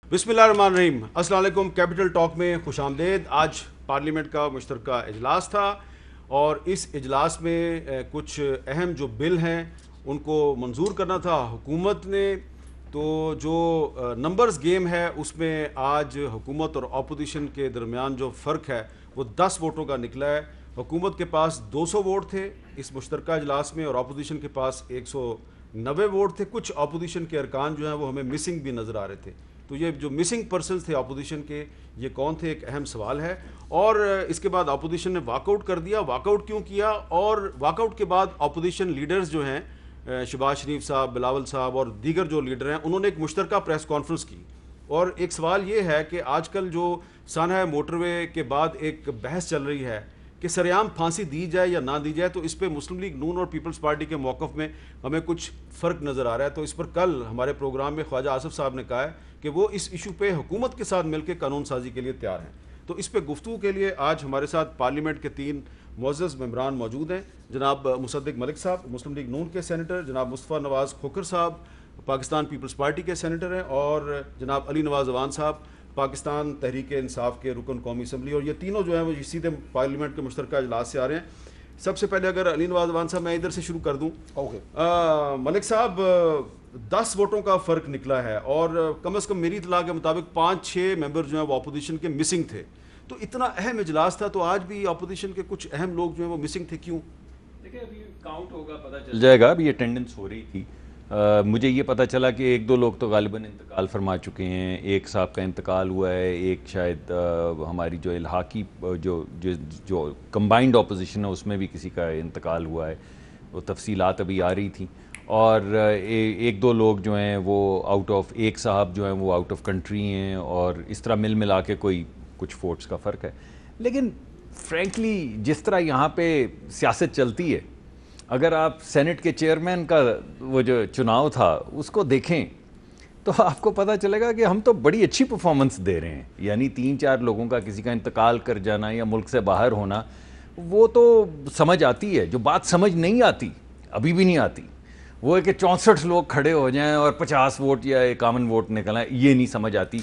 बिस्मिल्लाहिर्रहमानिर्रहीम। अस्सलाम वालेकुम। कैपिटल टॉक में खुशामदीद। आज पार्लियामेंट का मुश्तरका इजलास था और इस इजलास में कुछ अहम जो बिल हैं उनको मंजूर करना था हुकूमत ने। तो जो नंबर्स गेम है उसमें आज हुकूमत और अपोजिशन के दरमियान जो फ़र्क है वो 10 वोटों का निकला है। हुकूमत के पास 200 वोट थे इस मुश्तरका इजलास में और अपोजिशन के पास 190 वोट थे। कुछ अपोजिशन के अरकान जो हैं वो हमें मिसिंग भी नज़र आ रहे थे। तो ये जो मिसिंग पर्सनस थे अपोजिशन के, ये कौन थे, एक अहम सवाल है। और इसके बाद अपोजिशन ने वॉकआउट कर दिया। वॉकआउट क्यों किया? और वॉकआउट के बाद अपोजिशन लीडर्स जो हैं शहबाज शरीफ साहब, बिलावल साहब और दीगर जो लीडर हैं, उन्होंने एक मुश्तरका प्रेस कॉन्फ्रेंस की। और एक सवाल ये है कि आजकल जो सानहा मोटरवे के बाद एक बहस चल रही है कि सरेआम फांसी दी जाए या ना दी जाए, तो इस पर मुस्लिम लीग नून और पीपल्स पार्टी के मौक़िफ़ में हमें कुछ फ़र्क नज़र आ रहा है। तो इस पर कल हमारे प्रोग्राम में ख्वाजा आसिफ साहब ने कहा है कि वो इस इशू पे हुकूमत के साथ मिलकर कानून साजी के लिए तैयार हैं। तो इस पर गुफ्तगू के लिए आज हमारे साथ पार्लियामेंट के 3 मुअज़्ज़ज़ मेंबरान मौजूद हैं। जनाब मुसद्दिक मलिक साहब मुस्लिम लीग नून के सेनेटर, जनाब मुस्तफ़ा नवाज़ खोखर साहब पाकिस्तान पीपल्स पार्टी के सेनेटर हैं और जनाब अली नवाज़ अवान साहब पाकिस्तान तहरीक इंसाफ के रुकन कौमी असम्बली। और ये तीनों जो हैं वो सीधे पार्लियामेंट के मुश्तरका इजलास से आ रहे हैं। सबसे पहले अगर अली नवाज़ अवान साहब मैं इधर से शुरू कर दूँ। ओके मलिक साहब, 10 वोटों का फ़र्क निकला है और कम से कम मेरी इतला के मुताबिक 5-6 मेंबर जो हैं वो अपोजिशन के मिसिंग थे। तो इतना अहम इजलास था तो आज भी अपोजिशन के कुछ अहम लोग जो हैं वो मिसिंग थे, क्यों? देखिए, अभी काउंट होगा, पता चल जाएगा। अभी अटेंडेंस हो रही थी। मुझे ये पता चला कि 1-2 लोग तो गालिबन इंतकाल फरमा चुके हैं। एक साहब का इंतकाल हुआ है, एक शायद हमारी जो इल्हाकी जो जो जो कंबाइंड अपोजिशन है उसमें भी किसी का इंतकाल हुआ है। वो तफसीलात अभी आ रही थी। और 1-2 लोग जो हैं वो आउट ऑफ, एक साहब जो हैं वो आउट ऑफ कंट्री हैं और इस तरह मिल मिला के कोई कुछ वोट्स का फ़र्क है। लेकिन फ्रैंकली जिस तरह यहाँ पे सियासत चलती है, अगर आप सेनेट के चेयरमैन का वो जो चुनाव था उसको देखें तो आपको पता चलेगा कि हम तो बड़ी अच्छी परफॉर्मेंस दे रहे हैं। यानी 3-4 लोगों का किसी का इंतकाल कर जाना या मुल्क से बाहर होना, वो तो समझ आती है। जो बात समझ नहीं आती, अभी भी नहीं आती, वो है कि 64 लोग खड़े हो जाएं और 50 वोट या 51 वोट निकल आए, ये नहीं समझ आती।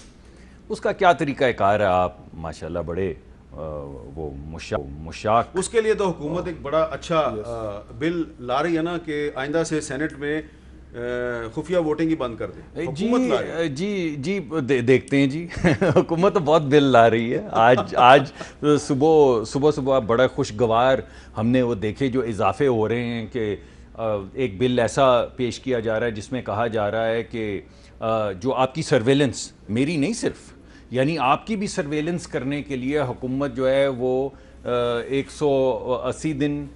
उसका क्या तरीका कार है? आप माशाल्लाह बड़े वो मुशाक। उसके लिए तो हुकूमत एक बड़ा अच्छा बिल ला रही है ना कि आइंदा से सेनेट में खुफिया वोटिंग ही बंद कर दे। हुकूमत ला रही है। जी देखते हैं जी। हुकूमत तो बहुत बिल ला रही है। आज सुबह बड़ा खुशगवार हमने वो देखे जो इजाफे हो रहे हैं कि एक बिल ऐसा पेश किया जा रहा है जिसमें कहा जा रहा है कि जो आपकी सर्वेलेंस, मेरी नहीं सिर्फ, यानी आपकी भी सर्वेलेंस करने के लिए हुकूमत जो है वो 180 दिन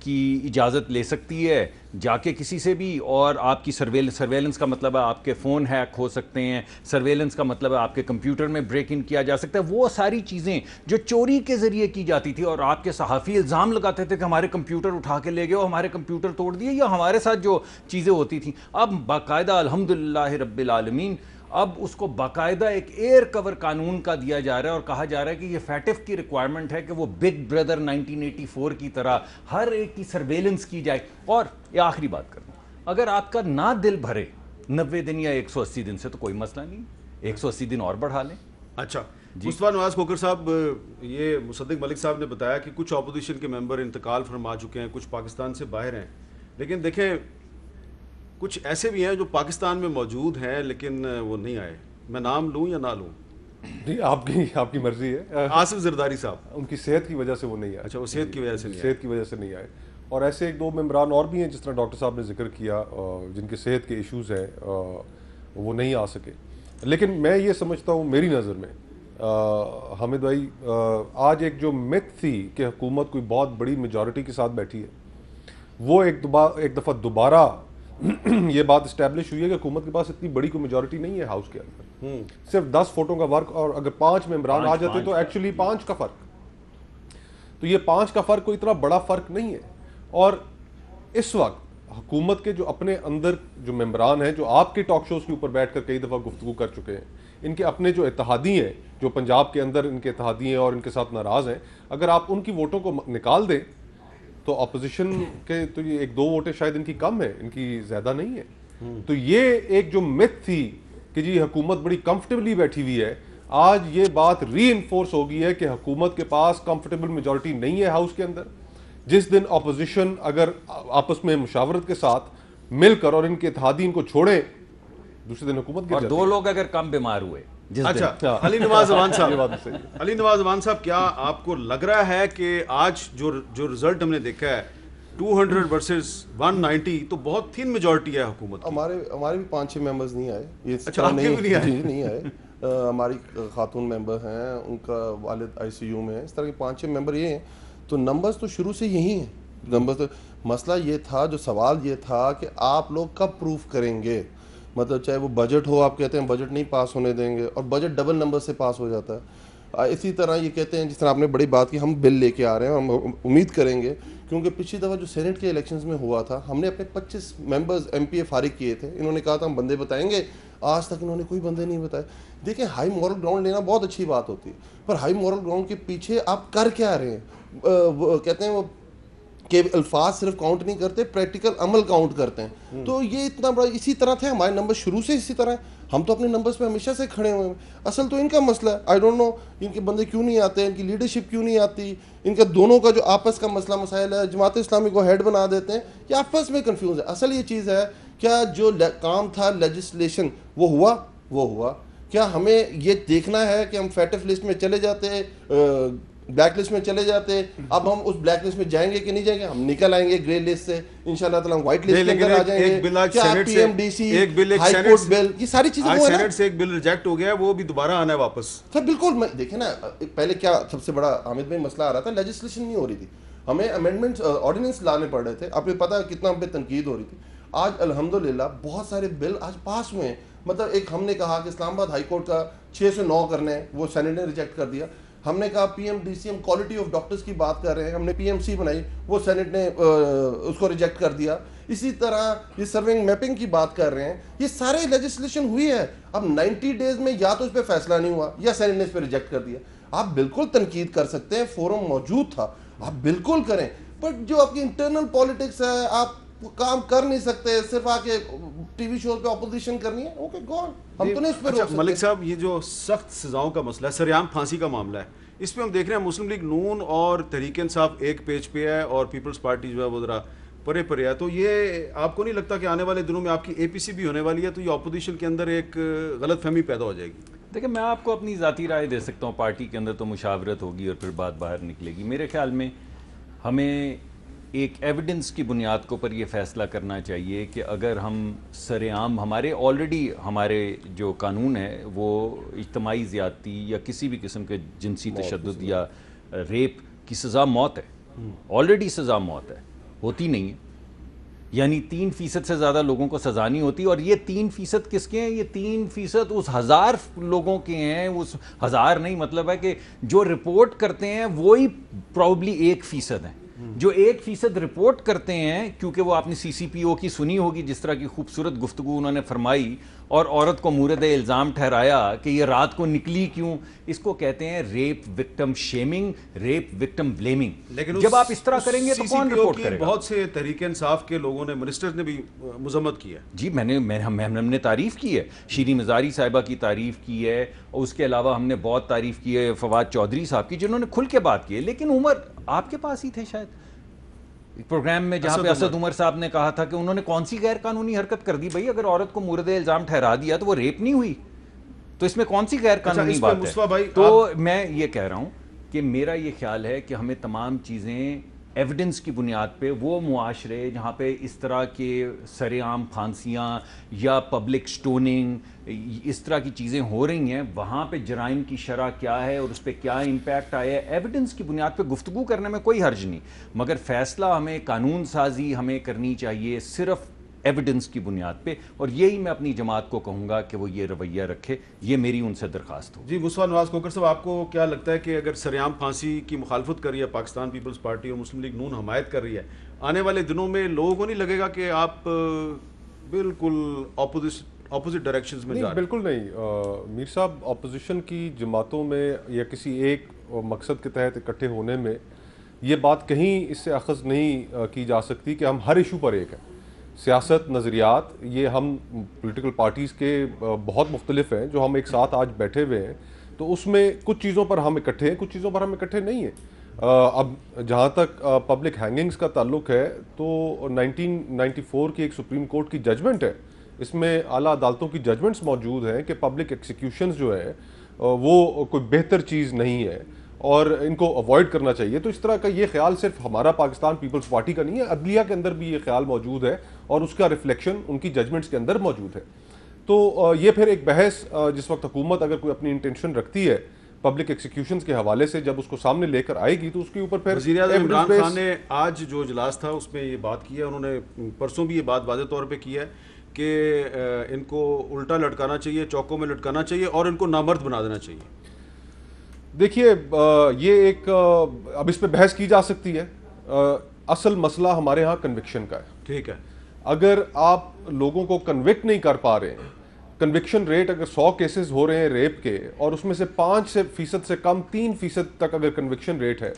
की इजाज़त ले सकती है जाके किसी से भी। और आपकी सर्वेलेंस का मतलब है आपके फ़ोन हैक हो सकते हैं, सर्वेलेंस का मतलब है आपके कंप्यूटर में ब्रेक इन किया जा सकता है। वो सारी चीज़ें जो चोरी के ज़रिए की जाती थी और आपके सहाफ़ी इल्ज़ाम लगाते थे कि हमारे कंप्यूटर उठा के ले गए और हमारे कंप्यूटर तोड़ दिए या हमारे साथ जो चीज़ें होती थी, अब बाकायदा अल्हम्दुलिल्लाह रब्बिल आलमीन अब उसको बाकायदा एक एयर कवर कानून का दिया जा रहा है और कहा जा रहा है कि ये फैटिफ की रिक्वायरमेंट है कि वो बिग ब्रदर 1984 की तरह हर एक की सर्वेलेंस की जाए। और ये आखिरी बात कर दूँ, अगर आपका ना दिल भरे 90 दिन या 180 दिन से तो कोई मसला नहीं, 180 दिन और बढ़ा लें। अच्छा, मुस्तफा नवाज खोखर साहब, ये मुसद्दिक मलिक साहब ने बताया कि कुछ अपोजिशन के मेंबर इंतकाल फरमा चुके हैं, कुछ पाकिस्तान से बाहर हैं। लेकिन देखें, कुछ ऐसे भी हैं जो पाकिस्तान में मौजूद हैं लेकिन वो नहीं आए। मैं नाम लूं या ना लूं? नहीं, आपकी मर्जी है। आसिफ जरदारी साहब, उनकी सेहत की वजह से वो नहीं आए। अच्छा, वो सेहत की वजह से नहीं आए। सेहत की वजह से नहीं आए। और ऐसे 1-2 मेंबरान और भी हैं जिस तरह डॉक्टर साहब ने जिक्र किया, जिनके सेहत के इश्यूज़ हैं, वो नहीं आ सके। लेकिन मैं ये समझता हूँ, मेरी नज़र में हामिद भाई, आज एक जो मिथ थी कि हुकूमत कोई बहुत बड़ी मेजॉरिटी के साथ बैठी है, वो एक दफ़ा दोबारा ये बात इस्टेब्लिश हुई है कि हुकूमत के पास इतनी बड़ी कोई मेजॉरिटी नहीं है हाउस के अंदर। सिर्फ 10 वोटों का वर्क, और अगर 5 मेंबरान आ जाते तो एक्चुअली 5 का फर्क, तो ये 5 का फर्क कोई इतना बड़ा फर्क नहीं है। और इस वक्त हुकूमत के जो अपने अंदर जो मेंबरान हैं, जो आपके टॉक शोज के ऊपर बैठकर कई दफ़ा गुफ्तगू कर चुके हैं, इनके अपने जो इत्तेहादी हैं, जो पंजाब के अंदर इनके इत्तेहादी हैं और इनके साथ नाराज़ हैं, अगर आप उनकी वोटों को निकाल दें तो अपोजिशन के तो ये 1-2 वोटें शायद इनकी कम है, इनकी ज़्यादा नहीं है। तो ये एक जो मिथ थी कि जी हुकूमत बड़ी कंफर्टेबली बैठी हुई है, आज ये बात री इन्फोर्स हो गई है कि हुकूमत के पास कंफर्टेबल मेजॉरिटी नहीं है हाउस के अंदर। जिस दिन अपोजिशन अगर आपस में मुशावरत के साथ मिलकर और इनके इत्तेहादी इनको छोड़े, दूसरे दिन हुकूमत गिर और जाती 2 है। लोग अगर कम बीमार हुए जिस दिन। अच्छा, अली नवाज अवान ये साहब, बात सही है। अली नवाज अवान साहब, क्या आपको लग रहा है कि आज जो रिजल्ट हमने देखा है 200 वर्सेस 190, तो बहुत थिन मेजॉरिटी है हुकूमत की? हमारे भी 5-6 मेंबर्स नहीं आए ये इस अच्छा, तरह आपके भी नहीं आए? जी नहीं आए। हमारी खातून मेंबर हैं, उनका वालिद आईसीयू में है, इस तरह के 5-6 मेंबर ये हैं। तो नंबर्स तो शुरू से यही हैं नंबर्स। तो मसला ये था, जो सवाल ये था कि आप लोग कब प्रूफ करेंगे, मतलब चाहे वो बजट हो, आप कहते हैं बजट नहीं पास होने देंगे और बजट डबल नंबर से पास हो जाता है। इसी तरह ये कहते हैं, जिस तरह आपने बड़ी बात की, हम बिल लेके आ रहे हैं, हम उम्मीद करेंगे, क्योंकि पिछली दफ़ा जो सेनेट के इलेक्शंस में हुआ था, हमने अपने 25 मेंबर्स एमपीए फारिग किए थे। इन्होंने कहा था हम बंदे बताएंगे, आज तक इन्होंने कोई बंदे नहीं बताए। देखिए, हाई मॉरल ग्राउंड लेना बहुत अच्छी बात होती है, पर हाई मॉरल ग्राउंड के पीछे आप कर क्या रहे हैं? कहते हैं वो कि अल्फाज सिर्फ काउंट नहीं करते, प्रैक्टिकल अमल काउंट करते हैं। तो ये इतना बड़ा, इसी तरह थे हमारे नंबर शुरू से इसी तरह है। हम तो अपने नंबर्स पे हमेशा से खड़े हुए हैं। असल तो इनका मसला है, आई डोंट नो इनके बंदे क्यों नहीं आते, इनकी लीडरशिप क्यों नहीं आती, इनका दोनों का जो आपस का मसला मसाइल है, जमात इस्लामी को हेड बना देते हैं, ये आपस में कंफ्यूज है। असल ये चीज़ है, क्या जो काम था लेजिस्लेशन वो हुआ? क्या हमें ये देखना है कि हम फैटिफ लिस्ट में चले जाते, ब्लैक लिस्ट में चले जाते, अब हम उस ब्लैक लिस्ट में जाएंगे कि नहीं जाएंगे? हम निकल आएंगे ग्रे लिस्ट से, इंशाल्लाह ताला हम व्हाइट लिस्ट के अंदर आ जाएंगे। एक बिल आज क्या सेनेट से, पीएमडीसी, एक बिल, एक हाई सेनेट कोर्ट से, बिल, ये सारी चीजें आज वो है ना। सेनेट से एक बिल रिजेक्ट हो गया है, वो भी दोबारा आना है वापस। सर बिल्कुल, देखिए ना, पहले क्या सबसे बड़ा हामिद भाई मसला आ रहा था, लेजिस्लेशन नहीं हो रही थी, हमें अमेंडमेंट्स ऑर्डिनेंस लाने पड़ रहे थे। आपको पता है कितना हम पे तनकीद हो रही थी। आज अल्हम्दुलिल्लाह बहुत सारे बिल आज पास हुए हैं। मतलब एक हमने कहा कि इस्लामाबाद हाई कोर्ट का 6 से 9 करने हैं, वो सेनेट ने रिजेक्ट कर दिया। हमने कहा पीएमडीसीएम क्वालिटी ऑफ डॉक्टर्स की बात कर रहे हैं, हमने पीएमसी बनाई, वो सेनेट ने उसको रिजेक्ट कर दिया। इसी तरह ये सर्विंग मैपिंग की बात कर रहे हैं, ये सारे लेजिस्लेशन हुई है। अब 90 डेज में या तो इस पर फैसला नहीं हुआ या सेनेट ने इस पर रिजेक्ट कर दिया। आप बिल्कुल तनकीद कर सकते हैं, फोरम मौजूद था, आप बिल्कुल करें, बट जो आपकी इंटरनल पॉलिटिक्स है, आप काम कर नहीं सकते, सिर्फ आके टीवी शो पे ऑपोजिशन करनी है, ओके गॉन, हम तो नहीं इस पे रोक सकते। मलिक साहब, ये जो सख्त सजाओं का मसला है, सरेआम फांसी का मामला है, इस पे हम देख रहे हैं मुस्लिम लीग नून और तहरीक इंसाफ एक पेज पे है और पीपल्स पार्टी जो है वो जरा परे परे है। तो ये आपको नहीं लगता कि आने वाले दिनों में आपकी एपीसी भी होने वाली है, तो ये अपोजिशन के अंदर एक गलत फहमी पैदा हो जाएगी? देखिए, मैं आपको अपनी ज़ाती राय दे सकता हूँ, पार्टी के अंदर तो मुशावरत होगी और फिर बात बाहर निकलेगी। मेरे ख्याल में हमें एक एविडेंस की बुनियाद के ऊपर ये फ़ैसला करना चाहिए कि अगर हम सरेआम, हमारे जो कानून है वो इज्तमाई ज़्यादती या किसी भी किस्म के जिनसी तशद्दुद या रेप की सज़ा मौत है, ऑलरेडी सज़ा मौत है, होती नहीं है, यानी 3% से ज़्यादा लोगों को सज़ा नहीं होती। और ये 3% किसके हैं? ये 3% उस 1000 लोगों के हैं, उस 1000 नहीं, मतलब है कि जो रिपोर्ट करते हैं वही प्रॉब्ली 1% है। जो 1% रिपोर्ट करते हैं, क्योंकि वो आपने CCPO की सुनी होगी, जिस तरह की खूबसूरत गुफ्तगू उन्होंने फरमाई और औरत को मूरद इल्ज़ाम ठहराया कि ये रात को निकली क्यों, इसको कहते हैं rape victim shaming, rape victim blaming. लेकिन जब आप इस तरह करेंगे तो कौन रिपोर्ट करेगा? बहुत से तहरीक इंसाफ के लोगों ने, मिनिस्टर्स ने भी मजम्मत की है। जी, हमने तारीफ़ की है, शीरी मज़ारी साहिबा की तारीफ़ की है, और उसके अलावा हमने बहुत तारीफ़ की है फवाद चौधरी साहब की, जिन्होंने खुल के बात की है। लेकिन उमर आपके पास ही थे शायद प्रोग्राम में, जहाँ पे असद उमर साहब ने कहा था कि उन्होंने कौन सी गैर कानूनी हरकत कर दी? भाई, अगर औरत को मूरद इल्ज़ाम ठहरा दिया तो वो रेप नहीं हुई, तो इसमें कौन सी गैर कानूनी बात है? तो मैं ये कह रहा हूँ कि मेरा ये ख्याल है कि हमें तमाम चीज़ें एविडेंस की बुनियाद पे, वो मुआशरे जहाँ पे इस तरह के सरेआम फांसियाँ या पब्लिक स्टोनिंग, इस तरह की चीज़ें हो रही हैं, वहाँ पे जराइम की शरह क्या है और उस पर क्या इम्पैक्ट आया है, एविडेंस की बुनियाद पे गुफ्तगू करने में कोई हर्ज नहीं। मगर फ़ैसला हमें, कानून साजी हमें करनी चाहिए सिर्फ एविडेंस की बुनियाद पे, और यही मैं अपनी जमात को कहूँगा कि वो ये रवैया रखे, ये मेरी उनसे दरख्वास्त हो। जी, मुस्तफा नवाज खोकर साहब, आपको क्या लगता है कि अगर सरेआम फांसी की मुखालफत कर रही है पाकिस्तान पीपल्स पार्टी और मुस्लिम लीग नून हमायत कर रही है, आने वाले दिनों में लोगों को नहीं लगेगा कि आप बिल्कुल ऑपोजिट डायरेक्शंस में जा रहे हैं? बिल्कुल नहीं मीर साहब, अपोजिशन की जमातों में या किसी एक मकसद के तहत इकट्ठे होने में ये बात कहीं इससे अखज़ नहीं की जा सकती कि हम हर इशू पर एक हैं। सियासत, नज़रियात, ये हम पॉलिटिकल पार्टीज़ के बहुत मुख्तलिफ हैं जो हम एक साथ आज बैठे हुए हैं, तो उसमें कुछ चीज़ों पर हम इकट्ठे हैं, कुछ चीज़ों पर हम इकट्ठे नहीं हैं। अब जहाँ तक पब्लिक हैंगिंग्स का ताल्लुक है, तो 1994 की एक सुप्रीम कोर्ट की जजमेंट है, इसमें आला अदालतों की जजमेंट्स मौजूद हैं कि पब्लिक एक्सिक्यूशंस जो है वो कोई बेहतर चीज़ नहीं है और इनको अवॉइड करना चाहिए। तो इस तरह का ये ख्याल सिर्फ हमारा पाकिस्तान पीपल्स पार्टी का नहीं है, अदलिया के अंदर भी ये ख्याल मौजूद है और उसका रिफ्लेक्शन उनकी जजमेंट्स के अंदर मौजूद है। तो ये फिर एक बहस, जिस वक्त हुकूमत अगर कोई अपनी इंटेंशन रखती है पब्लिक एक्सिक्यूशंस के हवाले से, जब उसको सामने लेकर आएगी तो उसके ऊपर फिर वज़ीर-ए-आज़म इमरान खान ने आज जो इजलास था उसमें ये बात की है, उन्होंने परसों भी ये बात वाज़ेह तौर पे की है कि इनको उल्टा लटकाना चाहिए, चौकों में लटकाना चाहिए और इनको नामर्द बना देना चाहिए। देखिए, ये एक अब इस पे बहस की जा सकती है। असल मसला हमारे यहाँ कन्विक्शन का है। ठीक है, अगर आप लोगों को कन्विक्ट नहीं कर पा रहे हैं, कन्विक्शन रेट अगर 100 केसेस हो रहे हैं रेप के और उसमें से 5% से कम 3% तक अगर कन्विक्शन रेट है,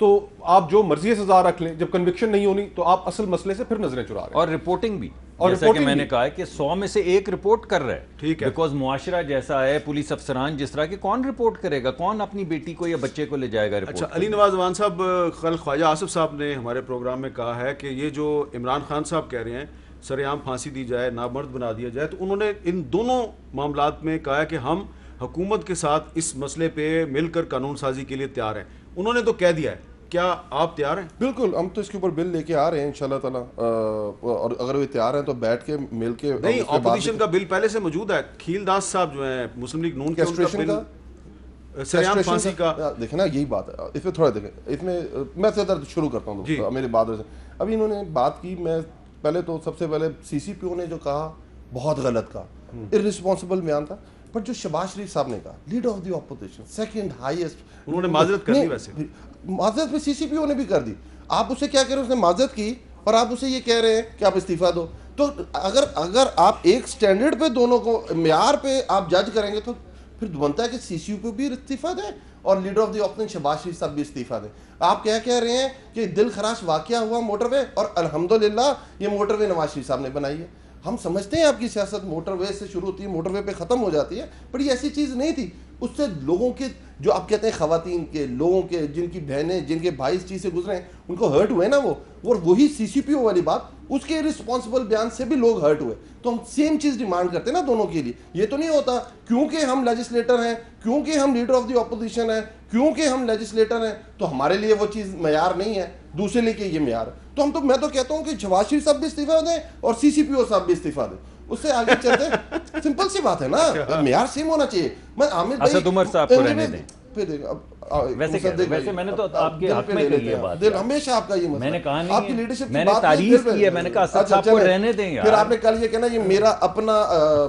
तो आप जो मर्जी सजा रख लें, जब कन्विक्शन नहीं होनी तो आप असल मसले से फिर नजरें चुरा रहे हैं। और रिपोर्टिंग भी, और जैसा कि रिपोर्टिंग मैंने भी। कहा है कि 100 में से एक रिपोर्ट कर रहा है। ठीक है। बिकॉज मुआशरा जैसा है, पुलिस अफसरान जिस तरह के, कौन रिपोर्ट करेगा? कौन अपनी बेटी को या बच्चे को ले जाएगा रिपोर्ट? अच्छा, अली नवाज अवान साहब, कल ख्वाजा आसिफ साहब ने हमारे प्रोग्राम में कहा है कि ये जो इमरान खान साहब कह रहे हैं सरेआम फांसी दी जाए, नामर्द बना दिया जाए, तो उन्होंने इन दोनों मामलात में कहा है कि हम हुकूमत के साथ इस मसले पे मिलकर कानून साजी के लिए तैयार हैं। उन्होंने तो कह दिया है, क्या आप तैयार हैं? बिल्कुल, हम तो इसके ऊपर बिल लेके आ रहे हैं इंशाल्लाह ताला, और अगर वे तैयार हैं तो बैठ के मिल के नहीं, ऑपोजिशन का बिल पहले से मौजूद है। खील दास साहब जो है मुस्लिम लीग नून के, उनका कैस्ट्रेशन बिल का, सरेआम फांसी का। देखें ना, यही बात है इसमें। थोड़ा देखें इसमें, मैं शुरू करता हूँ मेरे बाद से। अभी इन्होंने बात की, मैं पहले तो सबसे पहले सीसीपीओ ने जो कहा बहुत गलत कहा, इररिस्पॉन्सिबल बयान था। पर जो शहबाज शरीफ साहब ने कहा, leader of the opposition, second highest, उन्होंने माजरत कर दी। वैसे माजरत में सीसीपीओ ने भी कर दी। आप उसे क्या कह रहे हैं, उसने माजरत की और आप उसे ये कह रहे हैं कि आप इस्तीफा दो। तो अगर आप एक स्टैंडर्ड पे दोनों को म्यार पे आप जज करेंगे तो फिर बनता है कि सीसीपीओ भी इस्तीफा दें और leader of the opposition Shehbaz Sharif साहब भी इस्तीफा दें। आप क्या कह रहे हैं कि दिल खराश वाकया हुआ मोटरवे, और अल्हम्दुलिल्लाह ये मोटरवे नवाज शरीफ साहब ने बनाई है। हम समझते हैं आपकी सियासत मोटरवे से शुरू होती है, मोटरवे पे ख़त्म हो जाती है, पर ये ऐसी चीज़ नहीं थी। उससे लोगों के, जो आप कहते हैं ख़वातीन के, लोगों के, जिनकी बहनें, जिनके भाई इस चीज़ से गुजरे हैं, उनको हर्ट हुए ना वो, और वही सीसीपीओ वाली बात, उसके रिस्पॉन्सिबल बयान से भी लोग हर्ट हुए। तो हम सेम चीज़ डिमांड करते हैं ना दोनों के लिए। ये तो नहीं होता क्योंकि हम लेजिस्लेटर हैं, क्योंकि हम लीडर ऑफ द ऑपोजिशन हैं, क्योंकि हम लेजिस्लेटर हैं, तो हमारे लिए वो चीज़ मयार नहीं है, दूसरे लिए ये मयार है। तो मैं तो कहता हूँ कि शहबाज शरीफ साहब भी इस्तीफा दें और सीसीपीओ साहब भी इस्तीफा दें, उससे आगे चलते। सिंपल सी बात है ना, मयार सेम होना चाहिए। मैं आमिर भाई, असद उमर साहब को रहने दें। वैसे मैंने तो आपके हक में कही है बात। दिल हमेशा आपका ये मसला, मैंने कहा नहीं, आपकी लीडरशिप की मैंने बात तारीफ की है, मैंने कहा असद साहब को रहने दें यार। फिर आपने कल ये कहना ये मेरा अपना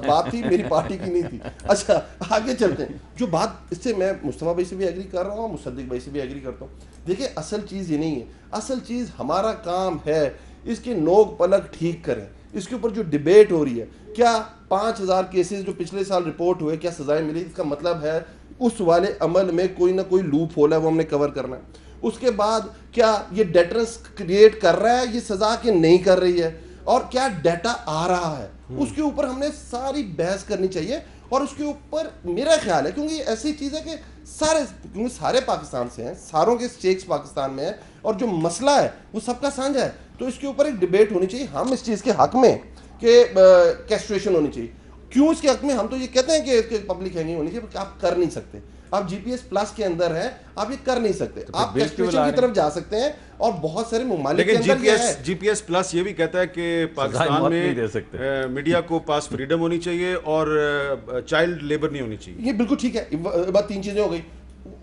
बात थी, मेरी पार्टी की नहीं थी। अच्छा, आगे चलते हैं। जो बात, इससे मैं मुस्तफा भाई से भी एग्री कर रहा हूँ, मुसद्दिक भाई से भी एग्री करता हूँ। देखिए, असल चीज़ ये नहीं है, असल चीज़ हमारा काम है इसके नोक पलक ठीक करें। इसके ऊपर जो डिबेट हो रही है, क्या 5000 केसेस जो पिछले साल रिपोर्ट हुए, क्या सजाएं मिली? इसका मतलब है उस वाले अमल में कोई ना कोई लूप होल है, वो हमने कवर करना है। उसके बाद क्या ये डेटरेंस क्रिएट कर रहा है ये सजा के नहीं कर रही है, और क्या डाटा आ रहा है, उसके ऊपर हमने सारी बहस करनी चाहिए। और उसके ऊपर मेरा ख्याल है, क्योंकि ऐसी चीज़ है कि क्योंकि सारे पाकिस्तान से हैं, सारों के स्टेक्स पाकिस्तान में है, और जो मसला है वो सबका साझा है, तो इसके ऊपर एक डिबेट होनी चाहिए। हम इस चीज़ के हक में कि कैस्ट्रेशन होनी चाहिए। क्यों इसके हक में? हम तो ये कहते हैं कि पब्लिक हैंगिंग होनी चाहिए, आप कर नहीं सकते। आप जीपीएस प्लस के अंदर है, आप ये कर नहीं सकते। तो आप कैस्ट्रेशन की तरफ जा सकते हैं, और बहुत सारे ममालिक के अंदर ये है। जीपीएस प्लस ये भी कहता है कि पाकिस्तान में मीडिया को पास फ्रीडम होनी चाहिए और चाइल्ड लेबर नहीं होनी चाहिए। ये बिल्कुल ठीक है, बात 3 चीजें हो गई।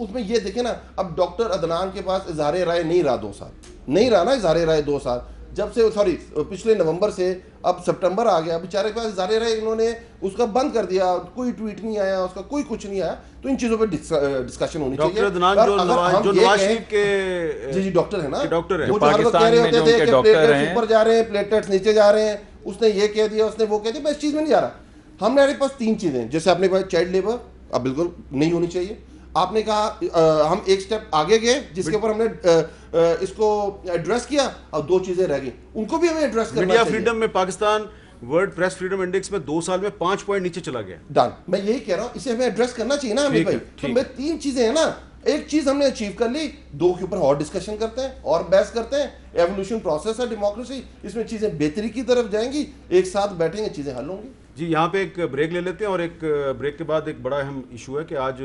उसमें ये देखे ना, अब डॉक्टर अदनान के पास इजहार राय नहीं रहा 2 साल, नहीं रहा ना इजहार राय 2 साल, जब से सॉरी पिछले नवंबर से अब सितंबर आ गया, बेचारे के पास इजहार राय इन्होंने उसका बंद कर दिया, कोई ट्वीट नहीं आया उसका, कोई कुछ नहीं आया। तो इन चीजों पे डिस्कशन होनी चाहिए। डॉक्टर अदनान जो नवाज शरीफ के जी डॉक्टर है ना, डॉक्टर है, वो पाकिस्तान में जो उनके डॉक्टर हैं, ऊपर जा रहे हैं, प्लेटलेट्स नीचे जा रहे हैं, उसने ये कह दिया, उसने वो कह दिया। मैं इस चीज में नहीं जा रहा। हमारे पास 3 चीजें, जैसे आपने कहा चाइल्ड लेबर अब बिल्कुल नहीं होनी चाहिए। आपने कहा हम एक स्टेप आगे गए जिसके ऊपर हमने इसको एड्रेस किया और 2 चीजें रह गई, उनको भी हमें एड्रेस करना चाहिए। मीडिया फ्रीडम में Pakistan world press freedom index में 2 साल में 5 पॉइंट नीचे चला गया। डन, मैं यही कह रहा हूं, इसे हमें एड्रेस करना चाहिए ना हमें भाई। तो मैं 3 चीजें हैं ना, एक चीज हमने अचीव कर ली, 2 के ऊपर और डिस्कशन करते हैं और बहस करते हैं। एवोल्यूशन प्रोसेस है डेमोक्रेसी, इसमें चीजें बेहतरी की तरफ जाएंगी, एक साथ बैठेंगे चीजें हल होंगी। जी यहाँ पे एक ब्रेक ले लेते हैं और एक ब्रेक के बाद एक बड़ा अहम इशू है कि आज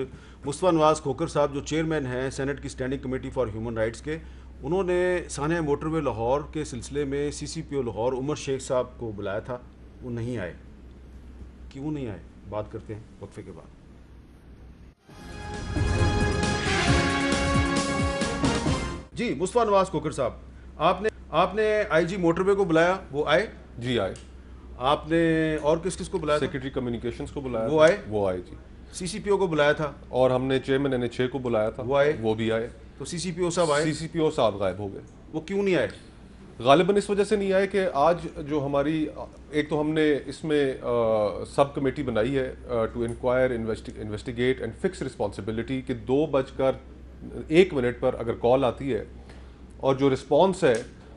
मुस्तफा नवाज खोखर साहब जो चेयरमैन हैं सेनेट की standing committee for human rights के, उन्होंने सानिया मोटरवे लाहौर के सिलसिले में CCPO लाहौर उमर शेख साहब को बुलाया था, वो नहीं आए। क्यों नहीं आए, बात करते हैं वक्फे के बाद। जी मुस्तफा नवाज खोखर साहब, आपने IG मोटरवे को बुलाया, वो आए? जी आए। आपने और किस किस को बुलाया? सेक्रेटरी कम्युनिकेशंस को बुलाया, वो आए? वो आए जी। CCPO को बुलाया था और हमने चेयरमैन NHA को बुलाया था, वो आए? वो भी आए। तो CCPO साहब आए? CCPO साहब गायब हो गए। वो क्यों नहीं आए? गालिबन इस वजह से नहीं आए कि आज जो हमारी एक तो हमने इसमें सब कमेटी बनाई है to inquire, investigate and fix responsibility कि 2:01 पर अगर कॉल आती है और जो रिस्पॉन्स है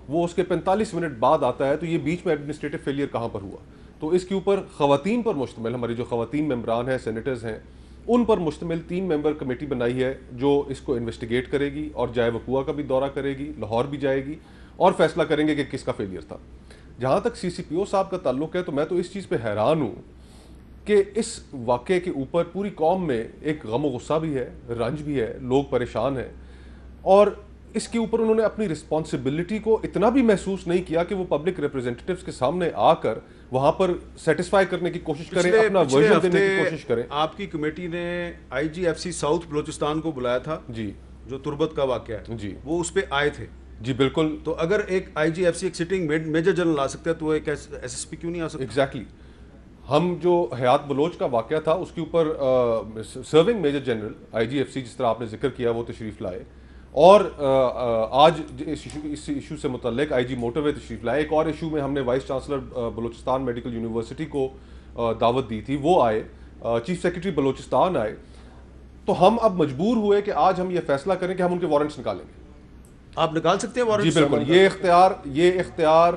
वो उसके 45 मिनट बाद आता है, तो ये बीच में एडमिनिस्ट्रेटिव फेलियर कहाँ पर हुआ। तो इसके ऊपर ख़वातीन पर मुश्तमिल, हमारी जो ख़वातीन मेंबरान हैं, सेनेटर्स हैं, उन पर मुश्तमिल 3 मेंबर कमेटी बनाई है जो इसको इन्वेस्टिगेट करेगी और जाए वकुआ का भी दौरा करेगी, लाहौर भी जाएगी और फैसला करेंगे कि किसका फेलियर था। जहाँ तक CCPO साहब का ताल्लुक है, तो मैं तो इस चीज़ पे हैरान हूँ कि इस वाक़े के ऊपर पूरी कौम में एक गम व गुस्सा भी है, रंज भी है, लोग परेशान हैं और इसके ऊपर उन्होंने अपनी रिस्पॉन्सिबिलिटी को इतना भी महसूस नहीं किया कि वो पब्लिक रिप्रेजेंटेटिव्स के सामने आकर वहाँ पर सेटिस्फाई करने की कोशिश करें, अपना वर्जन देने की कोशिश करें। आपकी कमेटी ने IGFC साउथ बलोचिस्तान को बुलाया था जी, जो तुर्बत का वाक़या है जी, वो उस पर आए थे। जी बिल्कुल। तो अगर एक IGFC एक सिटिंग मेजर जनरल आ सकता है तो एक SSP क्यों नहीं आ सकता? एग्जैक्टली। हम जो हयात बलोच का वाक़या था उसके ऊपर सर्विंग मेजर जनरल IGFC जिस तरह आपने जिक्र किया वो तशरीफ़ लाए और आज इस इशू से मुतल्लिक IG मोटरवे तशरीफ़ लाए। एक और इशू में हमने vice chancellor Balochistan medical university को दावत दी थी, वो आए, चीफ सेक्रेटरी बलूचिस्तान आए। तो हम अब मजबूर हुए कि आज हम ये फैसला करें कि हम उनके वारंट्स निकालेंगे। आप निकाल सकते हैं वारंट? जी बिल्कुल, ये इख्तियार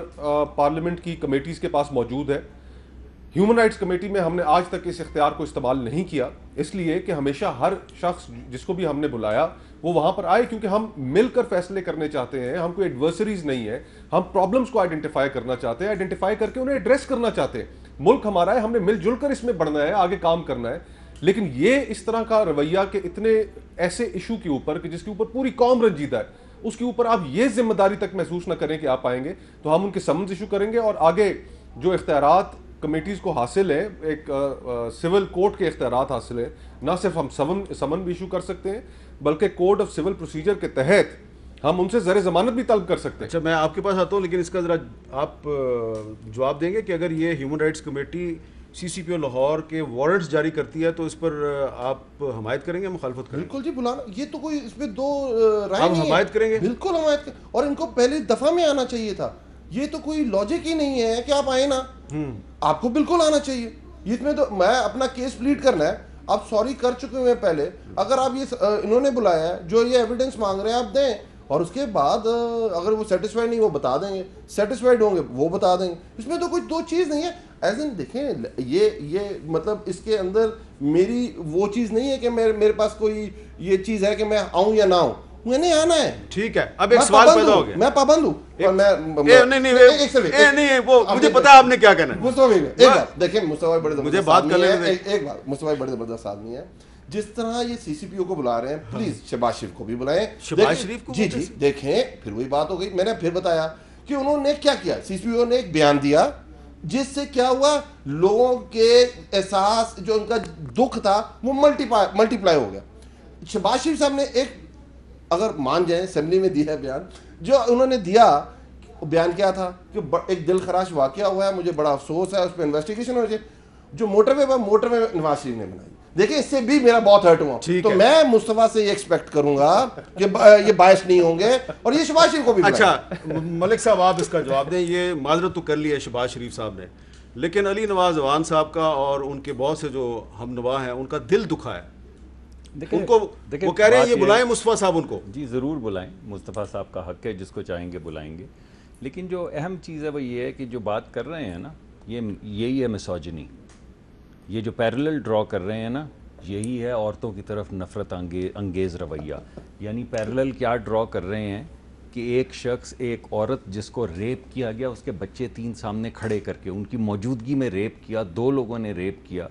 पार्लियामेंट की कमेटीज़ के पास मौजूद है। ह्यूमन राइट्स कमेटी में हमने आज तक इस इख्तियार को इस्तेमाल नहीं किया, इसलिए कि हमेशा हर शख्स जिसको भी हमने बुलाया वो वहाँ पर आए, क्योंकि हम मिलकर फैसले करने चाहते हैं। हम कोई एडवर्सरीज नहीं है, हम प्रॉब्लम्स को आइडेंटिफाई करना चाहते हैं, आइडेंटिफाई करके उन्हें एड्रेस करना चाहते हैं। मुल्क हमारा है, हमने मिलजुल कर इसमें बढ़ना है, आगे काम करना है। लेकिन ये इस तरह का रवैया के इतने ऐसे इशू के ऊपर कि जिसके ऊपर पूरी कौम रंजीदा है, उसके ऊपर आप ये जिम्मेदारी तक महसूस ना करें कि आप आएंगे, तो हम उनके समन्स इशू करेंगे और आगे जो इख्तियारात कमेटीज़ को हासिल है, एक सिविल कोर्ट के इख्तियारात हासिल है, ना सिर्फ हम समन भी इशू कर सकते हैं बल्कि कोड ऑफ सिविल प्रोसीजर के तहत हम उनसे ज़र ज़मानत भी तलब कर सकते हैं। अच्छा, मैं आपके पास आता हूँ, लेकिन इसका ज़रा आप जवाब देंगे कि अगर ये human rights committee CCPO Lahore के वारंट्स जारी करती है तो इस पर आप हमायत करेंगे, मुखालफत करेंगे? बिल्कुल जी, बुलाना, ये तो कोई इसमें दो राय आप नहीं है। हमायत करेंगे? बिल्कुल हमायत, और इनको पहली दफा में आना चाहिए था। ये तो कोई लॉजिक ही नहीं है कि आप आए ना, आपको बिल्कुल आना चाहिए। इसमें तो मैं अपना केस प्लीड करना है, आप सॉरी कर चुके हुए पहले, अगर आप ये इन्होंने बुलाया है, जो ये एविडेंस मांग रहे हैं आप दें, और उसके बाद अगर वो सेटिस्फाइड नहीं वो बता देंगे, सेटिस्फाइड होंगे वो बता देंगे। इसमें तो कोई दो चीज़ नहीं है। एज इन देखें, ये मतलब इसके अंदर मेरी वो चीज़ नहीं है कि मेरे पास कोई ये चीज़ है कि मैं आऊँ या ना आऊँ, मैंने आना है। ठीक है, अब एक सवाल पैदा हो गया। मैं पाबंद हूँ। नहीं, वो मुझे पता है आपने क्या कहना है। देखिए, मुस्तफा बड़े मुझे बात कर लेने दें। एक बात, मुस्तफा बड़े जबरदस्त आदमी है। जिस तरह ये CCPO को बुला रहे हैं, प्लीज शहबाज शरीफ को भी बुलाएं। शहबाज शरीफ को जी देखें, फिर वही बात हो गई। मैंने फिर बताया कि उन्होंने क्या किया। CCPO ने एक बयान दिया जिससे क्या हुआ, लोगों के एहसास, जो उनका दुख था वो मल्टीप्लाई हो गया। शहबाज शरीफ साहब ने एक, अगर मान जाए, असेंबली में दिया है बयान, जो उन्होंने दिया, बयान क्या था कि एक दिल खराश वाकया हुआ है, मुझे बड़ा अफसोस है, उस पर इन्वेस्टिगेशन होनी चाहिए। जो मोटरवे नवाज शरीफ ने बनाई, देखिए इससे भी मेरा बहुत हर्ट हुआ। तो मैं मुस्तफा से ये एक्सपेक्ट करूंगा कि ये बायस नहीं होंगे और ये शहबाज शरीफ को भी। अच्छा मलिक साहब, आप इसका जवाब दें। ये माजरत तो कर ली है शहबाज शरीफ साहब ने, लेकिन अली नवाज अवान साहब का और उनके बहुत से जो हम नवा हैं, उनका दिल दुखा है। उनको वो कह रहे हैं ये बुलाएं मुस्तफ़ा साहब उनको। जी ज़रूर बुलाएं, मुस्तफ़ा साहब का हक है, जिसको चाहेंगे बुलाएंगे। लेकिन जो अहम चीज़ है वो ये है कि जो बात कर रहे हैं ना, यही है मिसोजिनी। ये जो पैरेलल ड्रॉ कर रहे हैं ना, यही है औरतों की तरफ नफ़रत अंगेज़ रवैया। यानी पैरेलल क्या ड्रॉ कर रहे हैं कि एक शख्स, एक औरत जिसको रेप किया गया, उसके बच्चे 3 सामने खड़े करके उनकी मौजूदगी में रेप किया, 2 लोगों ने रेप किया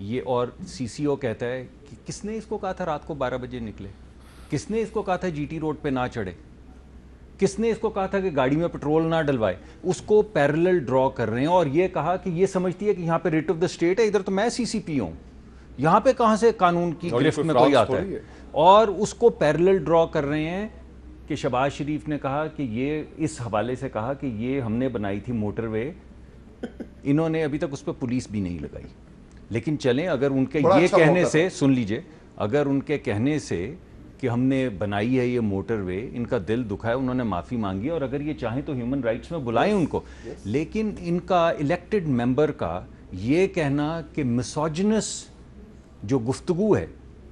ये, और सीसीओ कहता है कि किसने इसको कहा था रात को 12 बजे निकले, किसने इसको कहा था जीटी रोड पे ना चढ़े, किसने इसको कहा था कि गाड़ी में पेट्रोल ना डलवाए। उसको पैरेलल ड्रॉ कर रहे हैं और ये कहा कि ये समझती है कि यहाँ पे रिट ऑफ द स्टेट है, इधर तो मैं सीसीपी हूँ, यहाँ पे कहाँ से कानून की गिरफ्त में कोई आता है। और उसको पैरेलल ड्रॉ कर रहे हैं कि शहबाज शरीफ ने कहा कि ये, इस हवाले से कहा कि ये हमने बनाई थी मोटरवे, इन्होंने अभी तक उस पर पुलिस भी नहीं लगाई। लेकिन चलें, अगर उनके ये कहने से, सुन लीजिए, अगर उनके कहने से कि हमने बनाई है ये मोटरवे, इनका दिल दुखा है, उन्होंने माफ़ी मांगी, और अगर ये चाहें तो ह्यूमन राइट्स में बुलाएं उनको। लेकिन इनका इलेक्टेड मेंबर का ये कहना कि मिसोजिनस जो गुफ्तगू है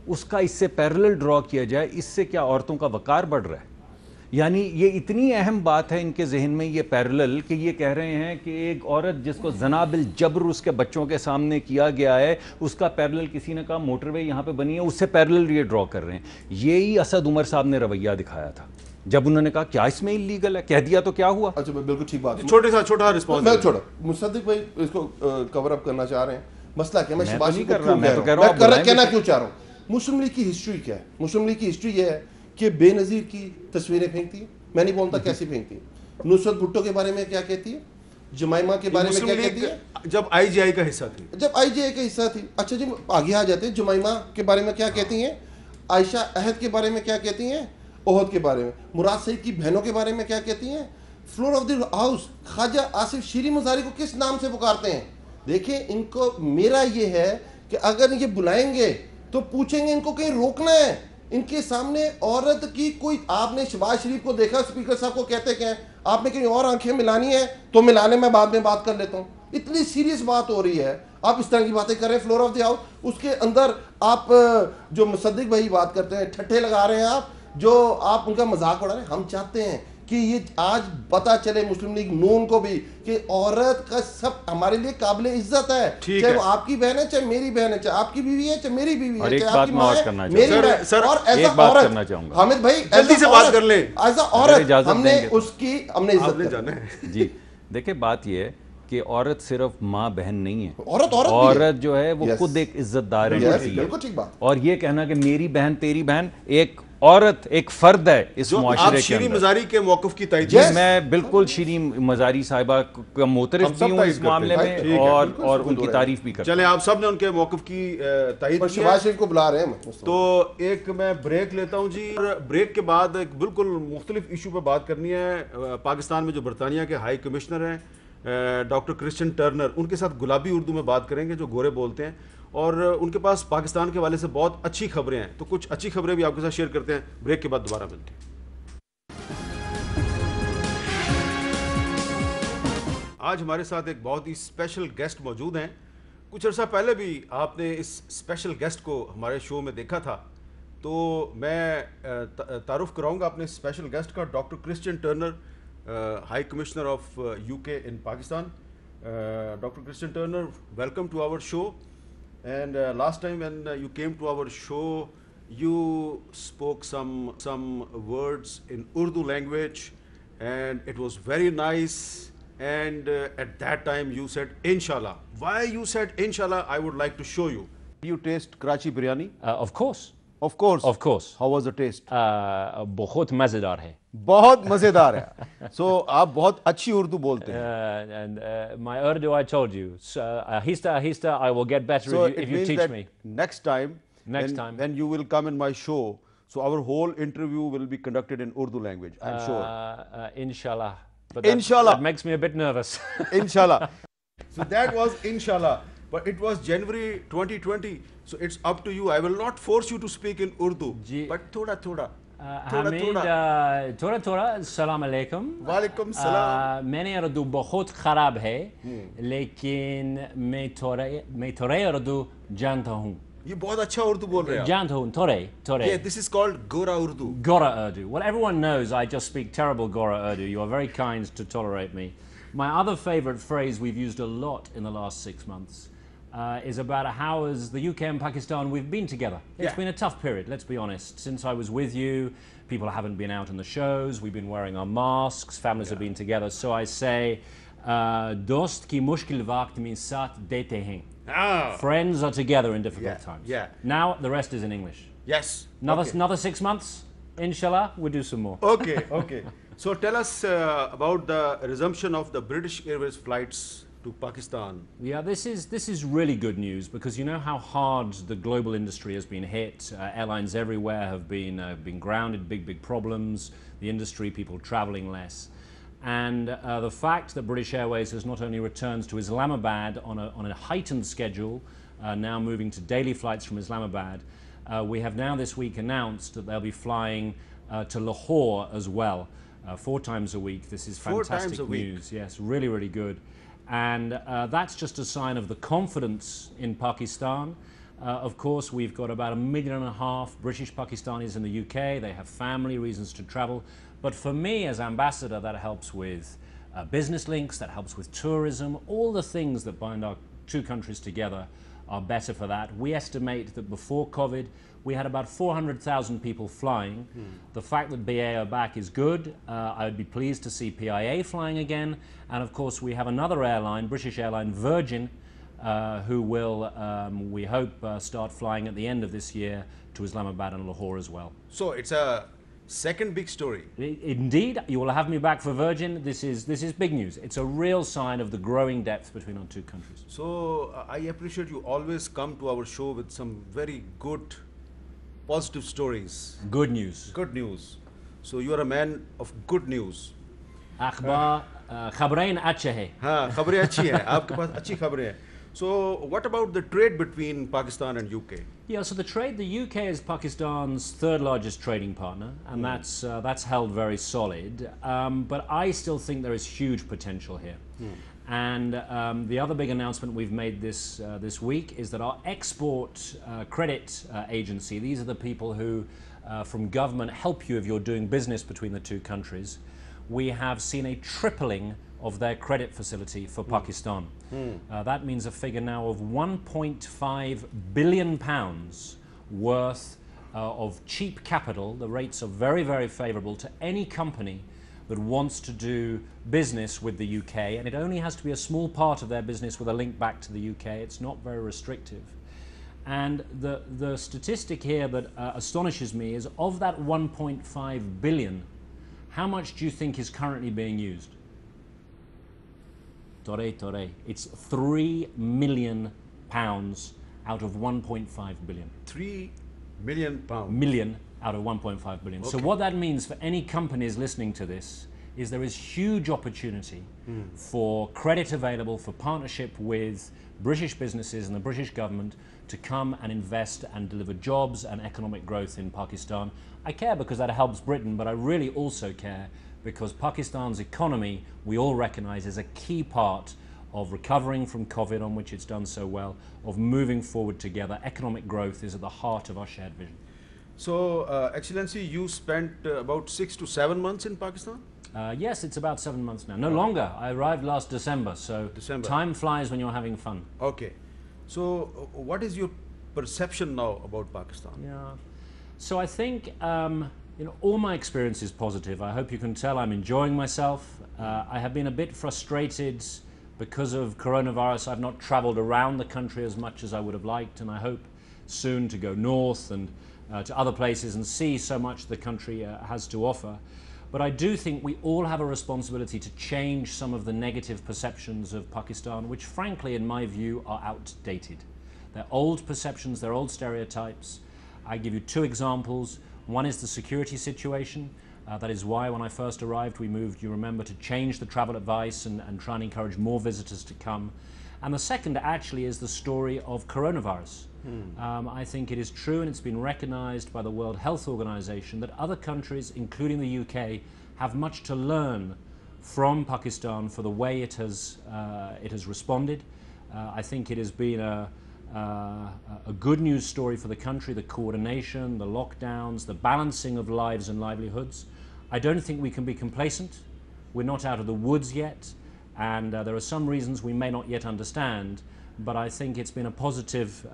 उसका इससे पैरेलल ड्रॉ किया जाए, इससे क्या औरतों का वकार बढ़ रहा है। यानी ये इतनी अहम बात है इनके जहन में ये पैरेलल, कि ये कह रहे हैं कि एक औरत जिसको ज़नाबिल जबर उसके बच्चों के सामने किया गया है, उसका पैरेलल किसी ने कहा मोटरवे यहाँ पे बनी है, उससे पैरेलल ये ड्रॉ कर रहे हैं। यही असद उमर साहब ने रवैया दिखाया था जब उन्होंने कहा क्या इसमें इलीगल है, कह दिया तो क्या हुआ। अच्छा, बिल्कुल ठीक बात, छोटा रिस्पॉन्स मैं छोड़ा। मुसद्दिक भाई इसको कवर अप करना चाह रहे हैं। मसला क्या, मैं तो नहीं कर रहा रहा, मैं तो कह रहा हूं कहना क्यों चाह रहा हूँ। मुस्लिम लीग की हिस्ट्री क्या है? मुस्लिम लीग की हिस्ट्री ये है कि बेनज़ीर की तस्वीरें फेंकती है, मैं नहीं बोलता कैसी फेंकती है। नुसरत भुट्टो के बारे में क्या कहती है, जमाइमा के बारे में क्या कहती है, जब आईजीआई का हिस्सा थी, जब आईजीआई का हिस्सा थी। अच्छा जी, आगे आ जाते हैं, जमाइमा के बारे में क्या कहती हैं, आयशा अहद के बारे में क्या कहती हैं, ओहद के बारे में, मुराद सईद की बहनों के बारे में क्या कहती हैं, floor of the house Khawaja Asif Shireen Mazari को किस नाम से पुकारते हैं। देखिए, इनको मेरा ये है कि अगर ये बुलाएंगे तो पूछेंगे इनको कहीं रोकना है। इनके सामने औरत की कोई, आपने शहबाज शरीफ को देखा स्पीकर साहब को कहते क्या है, आपने कहीं और आंखें मिलानी है तो मिलाने में बाद में बात कर लेता हूँ। इतनी सीरियस बात हो रही है, आप इस तरह की बातें कर रहे हैं फ्लोर ऑफ द हाउस। उसके अंदर आप जो मुसद्दिक भाई बात करते हैं, ठट्ठे लगा रहे हैं आप, जो आप उनका मजाक उड़ा रहे हैं। हम चाहते हैं कि ये आज पता चले मुस्लिम लीग नून को भी कि औरत का सब हमारे लिए काबिल इज्जत है, चाहे वो आपकी बहन है, चाहे मेरी बहन है, चाहे आपकी बीवी है, चाहे मेरी बीवी है, चाहे आपकी माँ है, मेरी बहन। सर, और एक ऐसा बात औरत, करना चाहूंगा, हामिद भाई जल्दी से बात कर ले, ऐसा औरत हमने उसकी हमने इज्जत जाना है। जी देखिए, बात यह है कि औरत सिर्फ माँ बहन नहीं है, औरत जो है वो खुद एक इज्जतदार है। बिल्कुल ठीक बात। और ये कहना कि मेरी बहन तेरी बहन, एक औरत एक फर्द है इस मुआशरे के अंदर। मजारी के मौक़िफ़ की तायद, मैं बिल्कुल शीरी मजारी साहिबा का मोतरफ भी हूँ इस मामले में, और उनकी तारीफ भी करता हूं। चले, आप सब ने उनके मौक़िफ़ की तायद की, शहबाज शरीफ को बुला रहे हैं। तो एक मैं ब्रेक लेता हूं जी, और ब्रेक के बाद एक बिल्कुल मुख्तलिफ इशू पर बात करनी है। पाकिस्तान में जो बरतानिया के हाई कमिश्नर हैं डॉक्टर क्रिश्चियन टर्नर, उनके साथ गुलाबी उर्दू में बात करेंगे, जो गोरे बोलते हैं, और उनके पास पाकिस्तान के हवाले से बहुत अच्छी खबरें हैं। तो कुछ अच्छी खबरें भी आपके साथ शेयर करते हैं। ब्रेक के बाद दोबारा मिलते हैं। आज हमारे साथ एक बहुत ही स्पेशल गेस्ट मौजूद हैं। कुछ अर्सा पहले भी आपने इस स्पेशल गेस्ट को हमारे शो में देखा था, तो मैं तारुफ कराऊंगा अपने स्पेशल गेस्ट का, doctor Christian Turner, high commissioner of UK in Pakistan. Dr. Christian Turner, welcome to our show. And last time when you came to our show, you spoke some words in Urdu language, and it was very nice. And at that time you said Inshallah. Why you said Inshallah? I would like to show you. You taste Karachi biryani? Of course. Of course. Of course. How was the taste? बहुत मज़ेदार है. बहुत मज़ेदार है. So आप बहुत अच्छी उर्दू बोलते हैं. And my Urdu, I told you. So, ahista, I will get better So if you teach me. Next time, when you will come in my show, so our whole interview will be conducted in Urdu language, I'm sure. Inshallah. But Inshallah. That makes me a bit nervous. Inshallah. So that was Inshallah. But it was January 2020. So it's up to you. I will not force you to speak in Urdu. But थोड़ा थोड़ा अस्सलाम वालेकुम। वालेकुम सलाम। मैंने उर्दू बहुत ख़राब है, लेकिन मैं थोड़ा उर्दू जानता हूँ। ये बहुत अच्छा उर्दू बोल रहे हैं आप। Jantun, Tore, Tore. Yeah, this is called Gora Urdu. Gora Urdu. Well, everyone knows I just speak terrible Gora Urdu. You are very kind to tolerate me. My other favorite phrase we've used a lot in the last 6 months is about how, as the UK and Pakistan, we've been together. It's been a tough period, let's be honest. Since I was with you, people haven't been out in the shows, we've been wearing our masks, families have been together. So I say, dost ki mushkil waqt mein saath dete hain. Friends are together in difficult times. Yeah. Now the rest is in English. Yes. Another 6 months, inshallah, we'll do some more. Okay, okay. So tell us about the resumption of the British Airways flights to Pakistan. Yeah, this is really good news because you know how hard the global industry has been hit. Airlines everywhere have been grounded, big problems. The industry, people traveling less, and the fact that British Airways has not only returned to Islamabad on a heightened schedule, now moving to daily flights from Islamabad. We have now this week announced that they'll be flying to Lahore as well, 4 times a week. This is fantastic 4 times a week. news. Yes, really good. And that's just a sign of the confidence in Pakistan. Of course, we've got about 1.5 million British Pakistanis in the UK. They have family reasons to travel. But for me as ambassador, that helps with business links, that helps with tourism. All the things that bind our 2 countries together are better for that. We estimate that before COVID, we had about 400,000 people flying. The fact that BA are back is good. I would be pleased to see PIA flying again. And of course, we have another airline, British airline Virgin, who will, we hope, start flying at the end of this year to Islamabad and Lahore as well. So it's a second big story. Indeed, you will have me back for Virgin. This is big news. It's a real sign of the growing depth between our 2 countries. So I appreciate you always come to our show with some very good, positive stories. Good news. Good news. So you are a man of good news. अखबार खबरें अच्छे हैं. हाँ, खबरें अच्छी हैं. आपके पास अच्छी खबरें हैं. So what about the trade between Pakistan and UK? Yeah, so the UK is Pakistan's 3rd largest trading partner, and that's held very solid. But I still think there is huge potential here. And the other big announcement we've made this week is that our export credit agency, these are the people who from government help you if you're doing business between the 2 countries, we have seen a tripling of their credit facility for Pakistan. That means a figure now of £1.5 billion worth of cheap capital. The rates are very favourable to any company that wants to do business with the UK, and it only has to be a small part of their business with a link back to the UK. It's not very restrictive. And the statistic here that astonishes me is, of that 1.5 billion, how much do you think is currently being used? Tore. It's £3 million out of 1.5 billion. 3 million pounds. Million out of 1.5 billion. Okay. So what that means for any companies listening to this is there is huge opportunity for credit available for partnership with British businesses and the British government to come and invest and deliver jobs and economic growth in Pakistan. I care because that helps Britain, but I really also care because Pakistan's economy, we all recognize, is a key part of recovering from COVID, on which it's done so well, of moving forward together. Economic growth is at the heart of our shared vision. So, Excellency, you spent about 6 to 7 months in Pakistan? Yes, it's about 7 months now. No longer. I arrived last December, so time flies when you're having fun. Okay. So, what is your perception now about Pakistan? Yeah. So I think all my experience is positive. I hope you can tell I'm enjoying myself. I have been a bit frustrated because of coronavirus. I've not traveled around the country as much as I would have liked, and I hope soon to go north and to other places and see so much the country has to offer. But I do think we all have a responsibility to change some of the negative perceptions of Pakistan, which frankly, in my view, are outdated. They're old perceptions, they're old stereotypes. I give you 2 examples. One is the security situation. That is why when I first arrived, we moved, you remember, to change the travel advice and try and encourage more visitors to come. And the second actually is the story of coronavirus. I think it is true, and it's been recognized by the World Health Organization, that other countries, including the UK, have much to learn from Pakistan for the way it has responded. I think it has been a good news story for the country, the coordination, the lockdowns, the balancing of lives and livelihoods. I don't think we can be complacent. We're not out of the woods yet, and there are some reasons we may not yet understand, but I think it's been a positive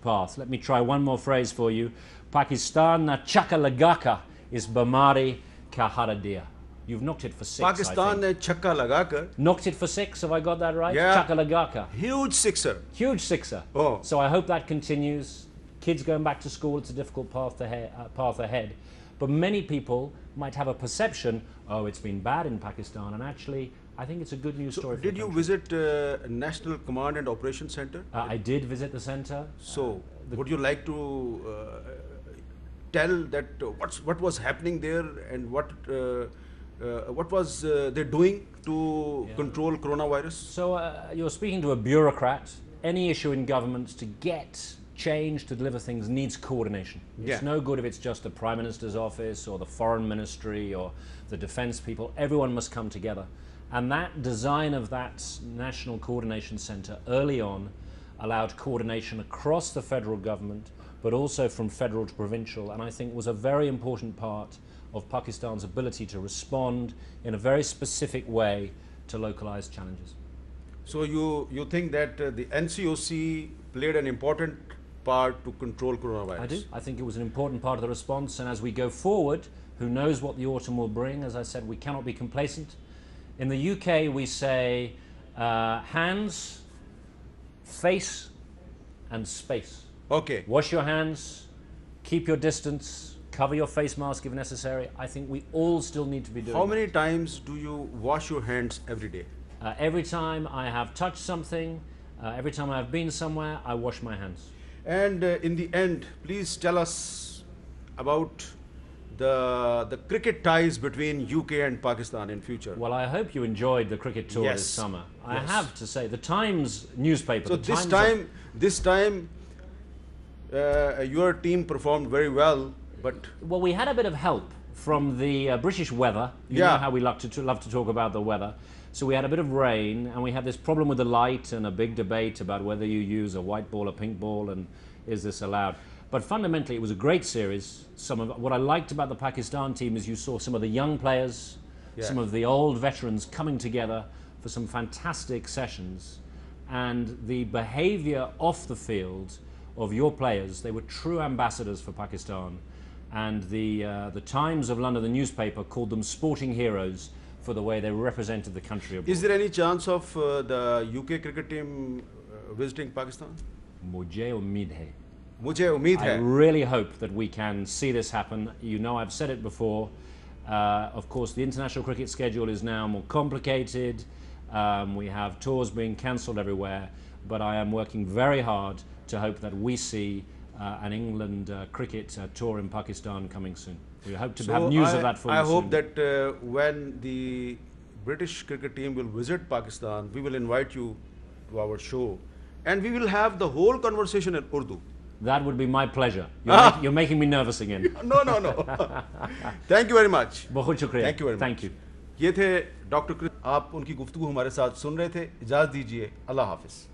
path. Let me try one more phrase for you. Pakistan na chaka lagaka is bamari ka haradia. You've knocked it for 6. Pakistan ने छक्का लगाकर Knocked it for 6, have I got that right? Yeah. Chaka lagaka. huge sixer. Huge sixer. Oh. So I hope that continues. Kids going back to school, it's a difficult path ahead. But many people might have a perception, oh, it's been bad in Pakistan, and actually, I think it's a good news story. Did you visit National Command and Operations Center? I did visit the center. So, would you like to tell that what was happening there and what was they doing to control coronavirus? So you're speaking to a bureaucrat. Any issue in government to get change, to deliver things, needs coordination. Yeah. It's no good if it's just the Prime Minister's office or the Foreign Ministry or the defense people. Everyone must come together. And that design of that National Coordination Center early on allowed coordination across the federal government, but also from federal to provincial, and I think was a very important part of Pakistan's ability to respond in a very specific way to localized challenges. So you think that the NCOC played an important part to control coronavirus? I do. I think it was an important part of the response, and as we go forward, who knows what the autumn will bring. As I said, we cannot be complacent. In the UK, we say hands, face, and space. Okay. Wash your hands, keep your distance, cover your face mask if necessary. I think we all still need to be doing How that. many times do you wash your hands every day? Every time I have touched something, every time I've been somewhere, I wash my hands. And in the end, please tell us about the cricket ties between UK and Pakistan in future. Well, I hope you enjoyed the cricket tour Yes. this summer. I Yes. have to say, the Times newspaper. So the this time, your team performed very well, but Well, we had a bit of help from the British weather. You Yeah. know how we love to talk about the weather. So we had a bit of rain, and we had this problem with the light and a big debate about whether you use a white ball or pink ball, and is this allowed. But fundamentally, it was a great series. What I liked about the Pakistan team is you saw some of the young players, Yeah. some of the old veterans coming together for some fantastic sessions. And the behavior off the field of your players, they were true ambassadors for Pakistan. And the Times of London, the newspaper, called them sporting heroes for the way they represented the country abroad. is there any chance of the UK cricket team visiting Pakistan? Mujhe ummeed hai. मुझे उम्मीद I है really hope that we can see this happen. You know, I've said it before. Of course, the international cricket schedule is now more complicated. We have tours being cancelled everywhere. But I am working very hard to hope that we see an England cricket tour in Pakistan coming soon. We hope to have news of that for you I hope soon. that when the British cricket team will visit Pakistan, we will invite you to our show, and we will have the whole conversation in Urdu. That would be my pleasure. You're making me nervous again. No. Thank you very much. बहुत शुक्रिया. Thank you very much. Thank you. ये थे doctor Chris, आप उनकी गुफ्तगू हमारे साथ सुन रहे थे. इजाज़त दीजिए. अल्लाह हाफिज़.